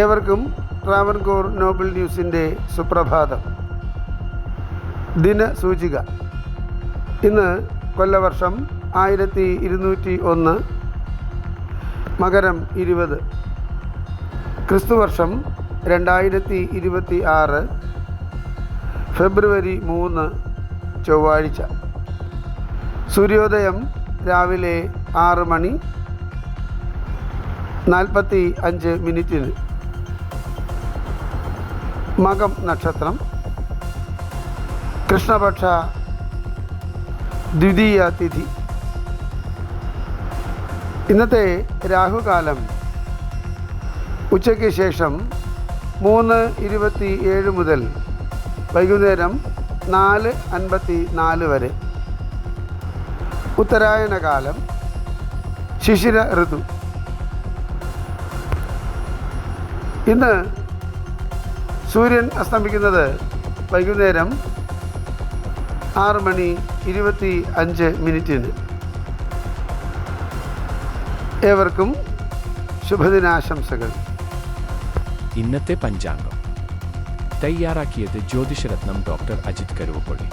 ഏവർക്കും ട്രാവൻകൂർ നോബിൾ ന്യൂസിൻ്റെ സുപ്രഭാതം. ദിനസൂചിക. ഇന്ന് കൊല്ലവർഷം 1201, മകരം 20, ക്രിസ്തുവർഷം 2026, ഫെബ്രുവരി 3, ചൊവ്വാഴ്ച. സൂര്യോദയം രാവിലെ 6:45 മകം നക്ഷത്രം, കൃഷ്ണപക്ഷ ദ്വിതീയ തിഥി. ഇന്നത്തെ രാഹുകാലം ഉച്ചയ്ക്ക് ശേഷം 3:27 മുതൽ വൈകുന്നേരം 4:54 വരെ. ഉത്തരായന കാലം, ശിശിര ഋതു. ഇന്ന് സൂര്യൻ അസ്തമിക്കുന്നത് വൈകുന്നേരം 6:25. ഏവർക്കും ശുഭദിനാശംസകൾ. ഇന്നത്തെ പഞ്ചാംഗം തയ്യാറാക്കിയത് ജ്യോതിഷരത്നം ഡോക്ടർ അജിത് കരുവപ്പള്ളി.